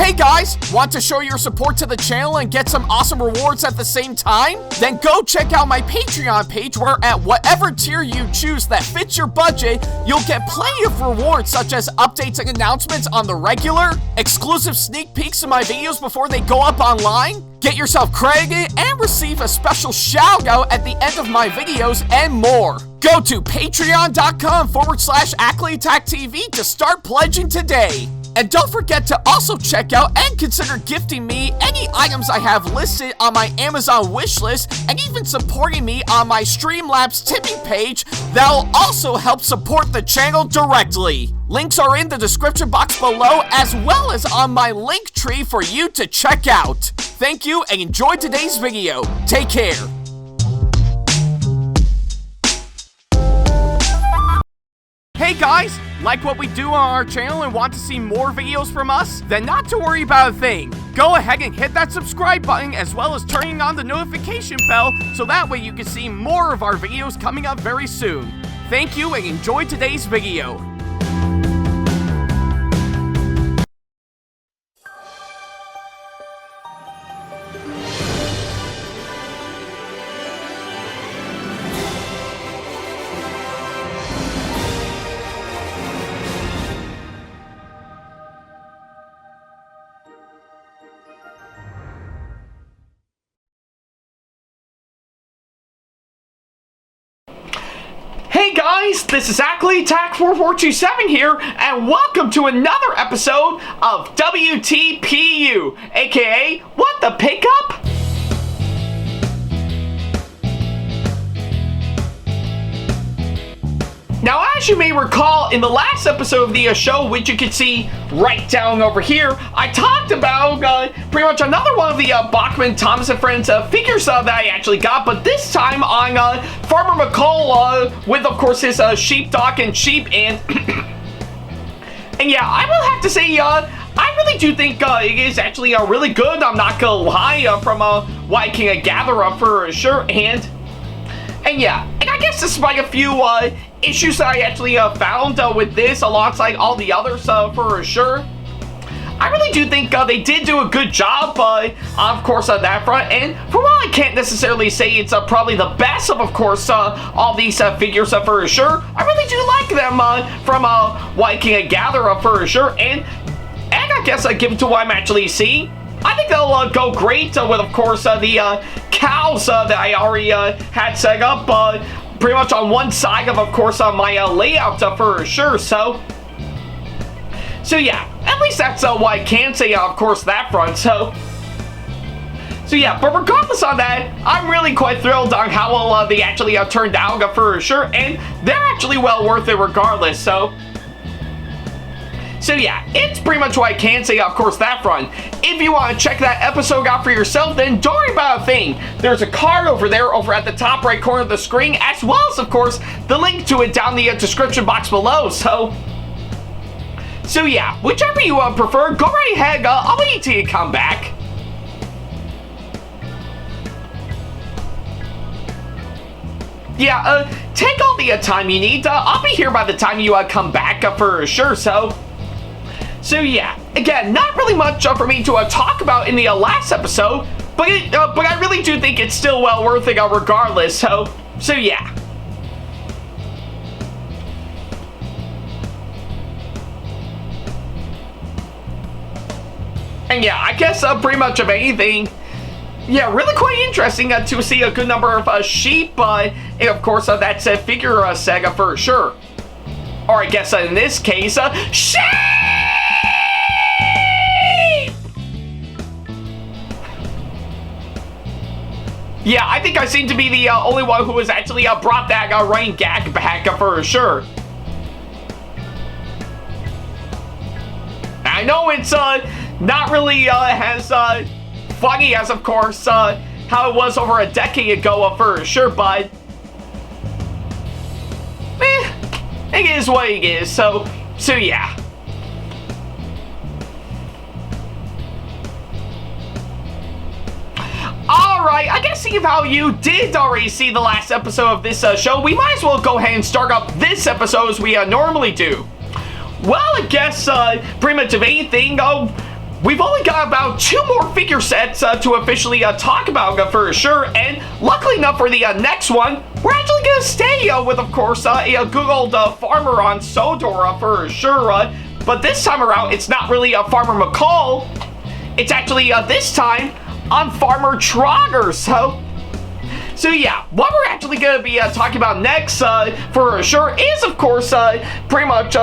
Hey guys, want to show your support to the channel and get some awesome rewards at the same time? Then go check out my Patreon page where at whatever tier you choose that fits your budget, you'll get plenty of rewards such as updates and announcements on the regular, exclusive sneak peeks of my videos before they go up online, get yourself credited, and receive a special shout out at the end of my videos and more. Go to patreon.com/AckleyAttack44227TV to start pledging today. And don't forget to also check out and consider gifting me any items I have listed on my Amazon wishlist and even supporting me on my Streamlabs tipping page that'll also help support the channel directly. Links are in the description box below as well as on my link tree for you to check out. Thank you and enjoy today's video. Take care. Hey guys, like what we do on our channel and want to see more videos from us? Then not to worry about a thing. Go ahead and hit that subscribe button as well as turning on the notification bell so that way you can see more of our videos coming up very soon. Thank you and enjoy today's video. Hey guys, this is AckleyAttack4427 here, and welcome to another episode of WTPU, aka What the Pickup? Now, as you may recall, in the last episode of the show, which you can see right down over here, I talked about pretty much another one of the Bachmann, Thomas & Friends figures that I actually got, but this time on Farmer McCall with, of course, his sheepdog and sheep, and and yeah, I will have to say, I really do think it is actually really good. I'm not gonna lie, from what I can gather for sure, and yeah, and I guess despite a few issues that I actually found with this alongside all the others for sure, I really do think they did do a good job of course on that front. And for while I can't necessarily say it's probably the best of course all these figures for sure, I really do like them from what I can gather for sure, and I guess given to what I'm actually seeing, I think they'll go great with, of course, the cows that I already had set up pretty much on one side of course, my layout for sure. So yeah, at least that's what I can say, of course, that front. So yeah, but regardless on that, I'm really quite thrilled on how well they actually turned out for sure, and they're actually well worth it regardless. So yeah, it's pretty much what I can say, of course, that front. If you want to check that episode out for yourself, then don't worry about a thing. There's a card over there over at the top right corner of the screen, as well as, of course, the link to it down the description box below. So yeah, whichever you prefer, go right ahead. I'll wait till you come back. Yeah, take all the time you need. I'll be here by the time you come back for sure. So yeah, again, not really much for me to talk about in the last episode, but I really do think it's still well worth it regardless. So yeah. And yeah, I guess pretty much of anything. Yeah, really quite interesting to see a good number of sheep, and of course that's a figure saga for sure. Or I guess in this case, sheep! Yeah, I think I seem to be the only one who has actually brought that running gag back for sure. I know it's not really as funny as, of course, how it was over a decade ago for sure, but it is what it is. So yeah. Alright, I guess seeing how you did already see the last episode of this show, we might as well go ahead and start up this episode as we normally do. Well, I guess pretty much of anything, we've only got about 2 more figure sets to officially talk about for sure, and luckily enough for the next one, we're actually going to stay with, of course, a good old farmer on Sodor for sure, but this time around, it's not really a Farmer McCall, it's actually this time on Farmer Trotter, So yeah, what we're actually going to be talking about next for sure is, of course, pretty much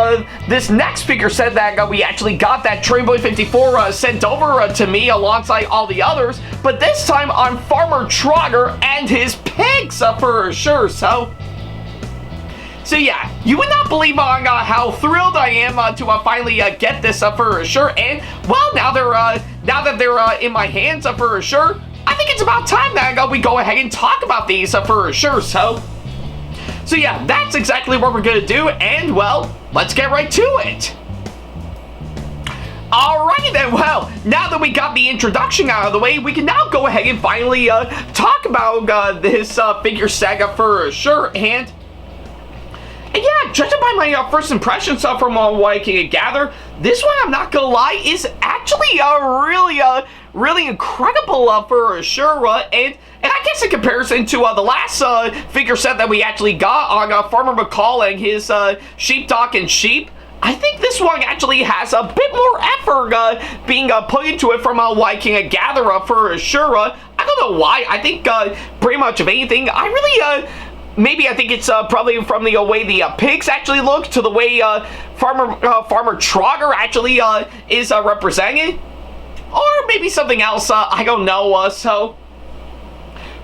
this next figure set that we actually got, that Trainboy 54 sent over to me alongside all the others, but this time on Farmer Trotter and his pigs for sure, So yeah, you would not believe on how thrilled I am to finally get this for sure, and well, now that they're in my hands for sure, I think it's about time that we go ahead and talk about these for sure, So yeah, that's exactly what we're gonna do, and well, let's get right to it. Alrighty then, well, now that we got the introduction out of the way, we can now go ahead and finally talk about this figure saga for sure, and yeah, judging by my first impressions from what I can gather, this one, I'm not gonna lie, is actually really incredible for sure, and I guess in comparison to the last figure set that we actually got on Farmer McCall and his sheepdog and sheep, I think this one actually has a bit more effort being put into it from what I can gather for sure. I don't know why. I think pretty much of anything, I really maybe I think it's probably from the way the pigs actually look to the way Farmer Trotter actually is represented. Or maybe something else, I don't know,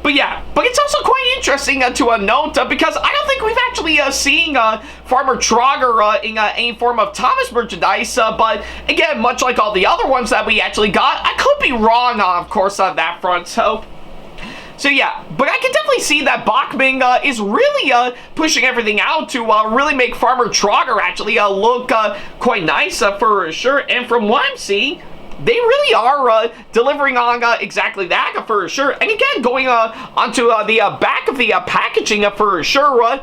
But yeah, but it's also quite interesting to note, because I don't think we've actually seen Farmer Trotter in any form of Thomas merchandise, but again, much like all the other ones that we actually got, I could be wrong, of course, on that front, So yeah, but I can definitely see that Bachmann is really pushing everything out to really make Farmer Trotter actually look quite nice for sure, and from what I'm seeing, they really are delivering on exactly that for sure. And again, going onto the back of the packaging for sure,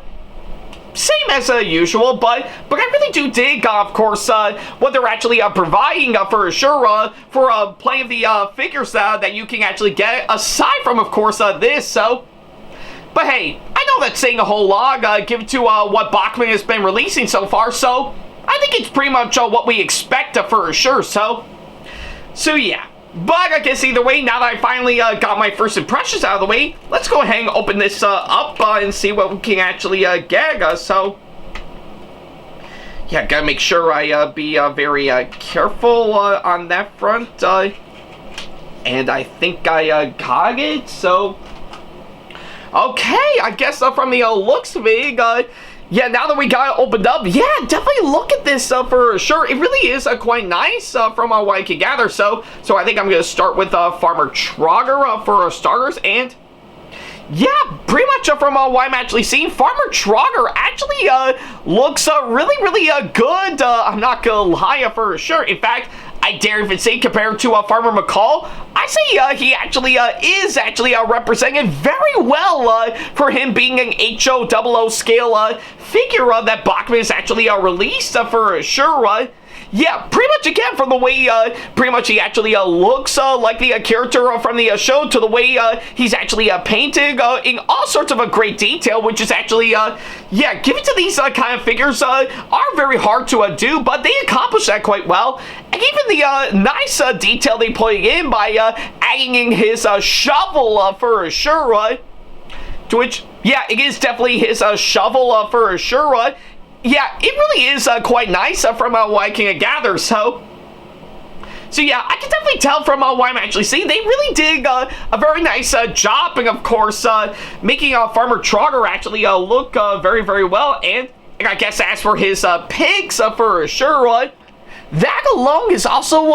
same as usual, but I really do dig, of course, what they're actually providing for sure for plenty of the figures that you can actually get, aside from, of course, this, But hey, I know that's saying a whole lot, given to what Bachmann has been releasing so far, so I think it's pretty much what we expect for sure, So yeah, but I guess either way, now that I finally got my first impressions out of the way, let's go ahead and open this up and see what we can actually get. So yeah, gotta make sure I be very careful on that front. And I think I got it. So okay, I guess from the looks of it, yeah, now that we got it opened up, yeah, definitely look at this for sure. It really is quite nice from what I can gather. So I think I'm going to start with Farmer Trotter for starters. And yeah, pretty much from what I'm actually seeing, Farmer Trotter actually looks really good. I'm not going to lie for sure. In fact, I dare even say, compared to Farmer McCall, I say he actually is represented very well for him being an HO00 scale figure that Bachmann has actually released for sure. Yeah, pretty much again, from the way pretty much he actually looks like the character from the show, to the way he's actually painted in all sorts of great detail, which is actually, yeah, given to these kind of figures are very hard to do, but they accomplish that quite well. And even the nice detail they put in by adding in his shovel for sure, to which, yeah, it is definitely his shovel for sure. Yeah, it really is quite nice from what I can gather, so yeah, I can definitely tell from what I'm actually seeing, they really did a very nice job, and of course, making Farmer Trotter actually look very well, and I guess as for his pigs for sure, that alone is also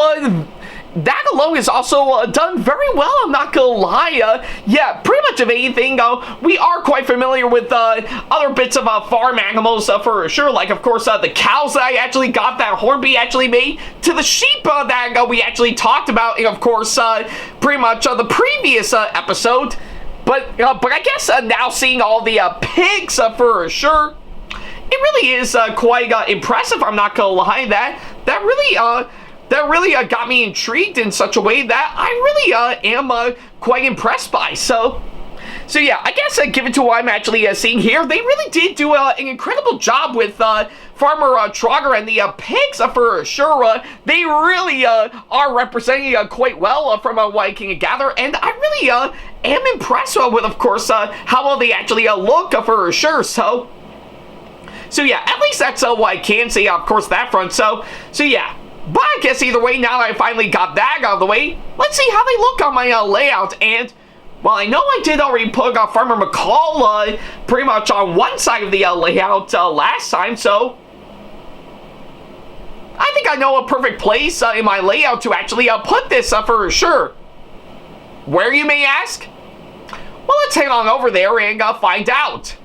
done very well, I'm not gonna lie. Yeah, pretty much of anything, we are quite familiar with other bits of farm animals for sure, like of course the cows that I actually got that Hornby actually made, to the sheep that we actually talked about, and of course pretty much the previous episode, but I guess now seeing all the pigs for sure, it really is quite impressive, I'm not gonna lie. That really that really got me intrigued in such a way that I really am quite impressed by. So yeah, I guess given to what I'm actually seeing here, they really did do an incredible job with Farmer Trotter and the pigs for sure. They really are representing quite well from what I can gather, and I really am impressed with, of course, how well they actually look for sure. So yeah, at least that's what I can say, of course, that front. So yeah. But I guess either way, now that I finally got that out of the way, let's see how they look on my layout. And, well, I know I did already put Farmer McCall pretty much on one side of the layout last time, so I think I know a perfect place in my layout to actually put this for sure. Where, you may ask? Well, let's head on over there and find out.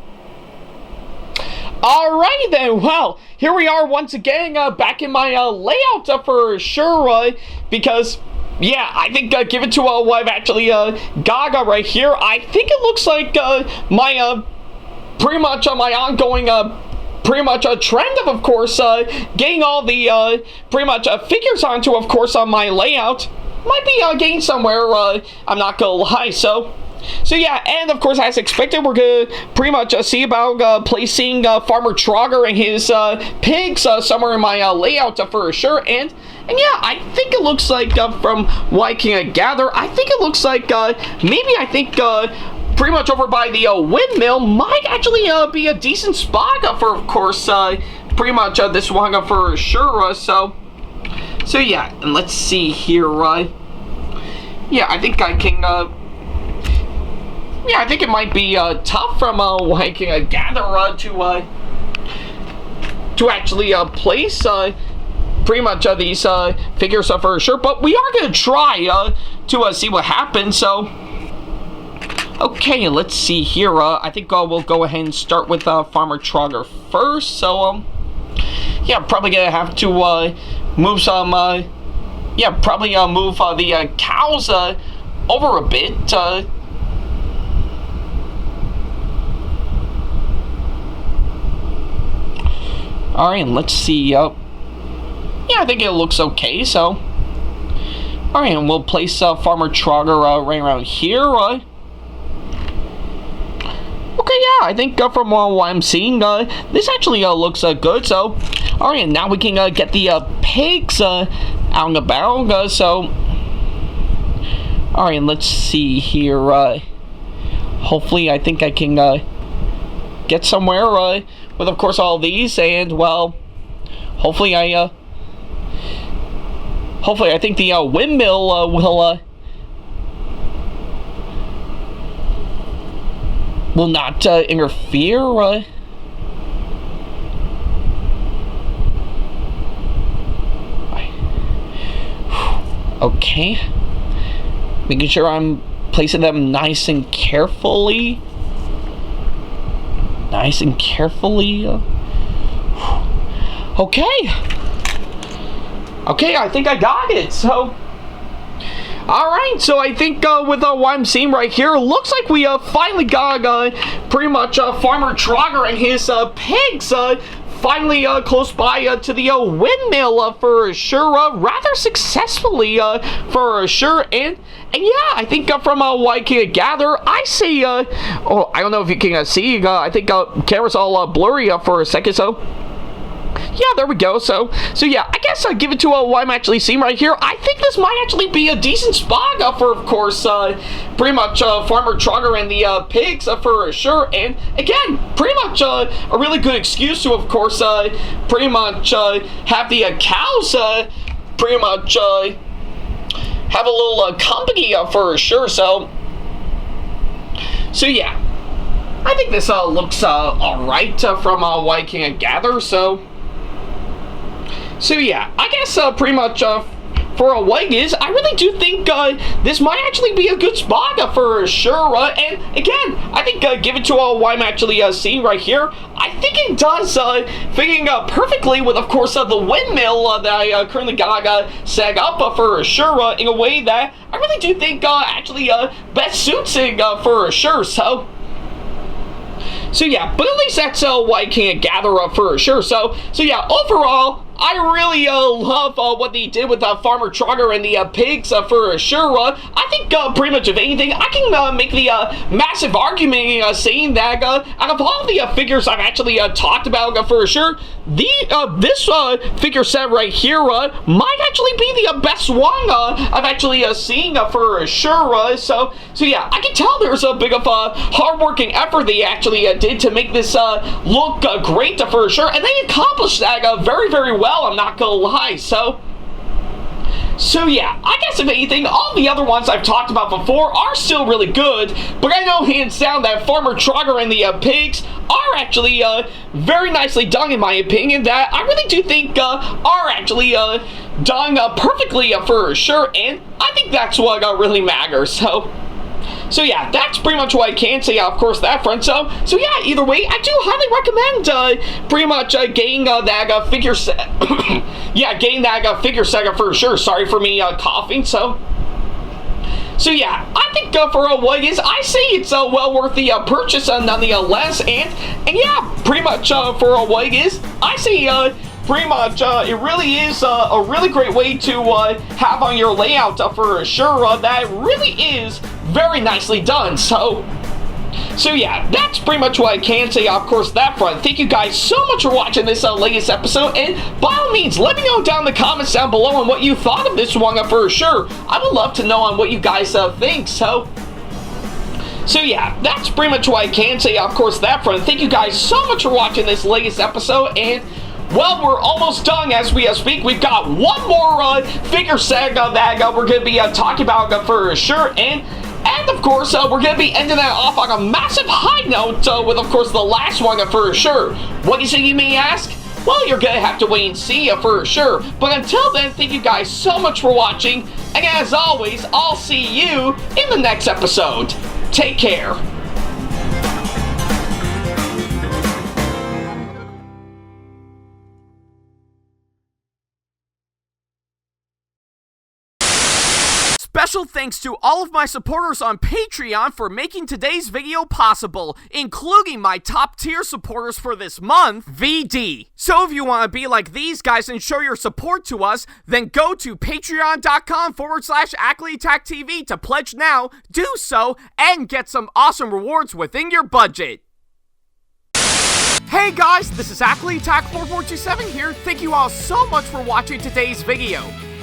Alrighty then, well, here we are once again back in my layout for sure, because, yeah, I think given to what I've actually got right here, I think it looks like my, pretty much my ongoing, pretty much a trend of course, getting all the, pretty much figures onto, of course, on my layout, might be getting somewhere, I'm not gonna lie. So yeah, and of course, as expected, we're gonna pretty much see about placing Farmer Trotter and his pigs somewhere in my layout for sure. And yeah, I think it looks like from what I can gather, I think it looks like maybe I think pretty much over by the windmill might actually be a decent spot for, of course, pretty much this one for sure. So yeah, and let's see here. Yeah, I think I can. Yeah, I think it might be tough from what I can gather to actually place pretty much these figures for sure. But we are gonna try to see what happens. So okay, let's see here. I think we'll go ahead and start with Farmer Trotter first. So yeah, probably gonna have to move some. Yeah, probably move the cows over a bit. Alright, and let's see, yeah, I think it looks okay, so, alright, and we'll place Farmer Trotter right around here. Okay, yeah, I think from what I'm seeing, this actually looks good, so, alright, and now we can get the pigs out and about, so, alright, and let's see here, hopefully I think I can get somewhere with, of course, all these, and, well, hopefully I think the windmill will not interfere. Okay, making sure I'm placing them nice and carefully. Nice and carefully. Okay, I think I got it. So, alright, so I think with what I'm seeing right here, looks like we finally got pretty much Farmer Trotter and his pigs finally close by to the windmill for sure, rather successfully for sure. And yeah, I think from what I can gather, I see, oh, I don't know if you can see, I think camera's all blurry for a second, so yeah, there we go. So yeah, I guess I'll give it to what I'm actually seeing right here. I think this might actually be a decent spot for, of course, pretty much Farmer Trotter and the pigs for sure. And again, pretty much a really good excuse to, of course, pretty much have the cows pretty much have a little company for sure. So yeah, I think this looks alright from what I can gather. So yeah, I guess pretty much for what it is, I really do think this might actually be a good spot for sure. And again, I think given to what I'm actually seeing right here, I think it does fitting perfectly with, of course, the windmill that I currently got set up for sure, in a way that I really do think actually best suits it for sure. So yeah, but at least that's what I can gather for sure. So yeah, overall, I really love what they did with Farmer Trotter and the pigs for sure. I think pretty much, if anything, I can make the massive argument saying that out of all the figures I've actually talked about for sure, this figure set right here might actually be the best one I've actually seen for sure. So yeah, I can tell there's a big of a hard-working effort they actually did to make this look great for sure, and they accomplished that very, very well, I'm not gonna lie. So yeah, I guess if anything, all the other ones I've talked about before are still really good, but I know hands down that Farmer Trotter and the pigs are actually very nicely done, in my opinion, that I really do think are actually done perfectly for sure, and I think that's what really matters. So yeah, that's pretty much what I can say, of course, that front. So yeah, either way, I do highly recommend pretty much getting that figure set. Yeah, getting that figure set for sure. Sorry for me coughing. So yeah, I think for what it is, I say it's well worth the purchase nonetheless. And yeah, pretty much for what it is, I say pretty much it really is a really great way to have on your layout for sure. That really is very nicely done. So yeah, that's pretty much what I can say, of course, that front. Thank you guys so much for watching this latest episode, and by all means, let me know down in the comments down below on what you thought of this one for sure. I would love to know on what you guys think. So yeah, that's pretty much what I can say, of course, that front. Thank you guys so much for watching this latest episode, and well, we're almost done as we speak. We've got one more figure set that we're going to be talking about for sure, and of course, we're going to be ending that off on a massive high note with, of course, the last one for sure. What is it, you may ask? Well, you're going to have to wait and see for sure. But until then, thank you guys so much for watching, and as always, I'll see you in the next episode. Take care. Special thanks to all of my supporters on Patreon for making today's video possible, including my top tier supporters for this month, VD. So if you want to be like these guys and show your support to us, then go to patreon.com/AckleyTackTV to pledge now, do so, and get some awesome rewards within your budget. Hey guys, this is AckleyTack4427 here. Thank you all so much for watching today's video.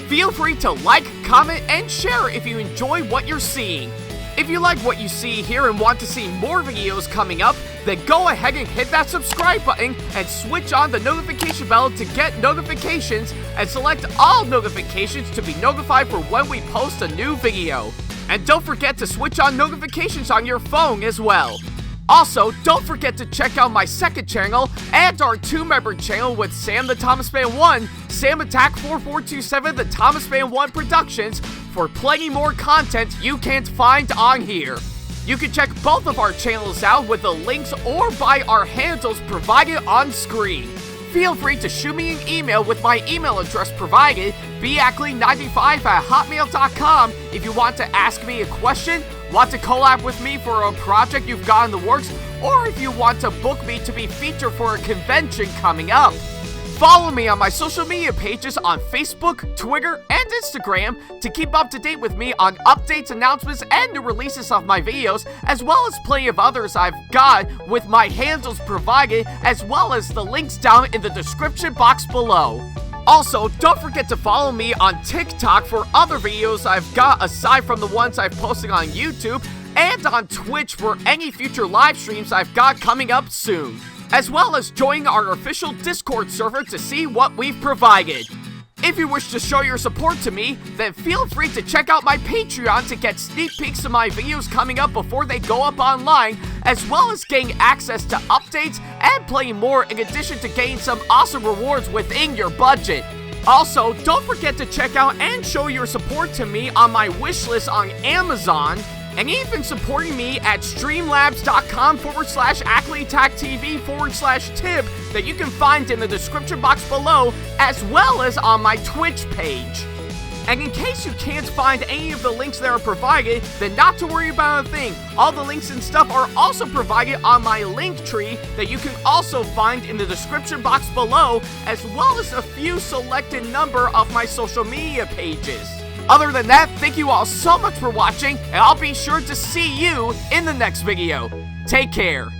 Feel free to like, comment, and share if you enjoy what you're seeing. If you like what you see here and want to see more videos coming up, then go ahead and hit that subscribe button and switch on the notification bell to get notifications, and select all notifications to be notified for when we post a new video. And don't forget to switch on notifications on your phone as well. Also, don't forget to check out my second channel and our 2-member channel with Sam the Thomas Fan 1, SamAttack4427TheThomasFan1 Productions, for plenty more content you can't find on here. You can check both of our channels out with the links or by our handles provided on screen. Feel free to shoot me an email with my email address provided, backley95@hotmail.com, if you want to ask me a question, want to collab with me for a project you've got in the works, or if you want to book me to be featured for a convention coming up. Follow me on my social media pages on Facebook, Twitter, and Instagram to keep up to date with me on updates, announcements, and new releases of my videos, as well as plenty of others I've got with my handles provided, as well as the links down in the description box below. Also, don't forget to follow me on TikTok for other videos I've got aside from the ones I've posted on YouTube, and on Twitch for any future live streams I've got coming up soon, as well as join our official Discord server to see what we've provided. If you wish to show your support to me, then feel free to check out my Patreon to get sneak peeks of my videos coming up before they go up online, as well as getting access to updates and playing more, in addition to getting some awesome rewards within your budget. Also, don't forget to check out and show your support to me on my wishlist on Amazon, and even supporting me at streamlabs.com/AckleyTackTV/tip that you can find in the description box below, as well as on my Twitch page. And in case you can't find any of the links that are provided, then not to worry about a thing. All the links and stuff are also provided on my link tree that you can also find in the description box below, as well as a few selected number of my social media pages. Other than that, thank you all so much for watching, and I'll be sure to see you in the next video. Take care.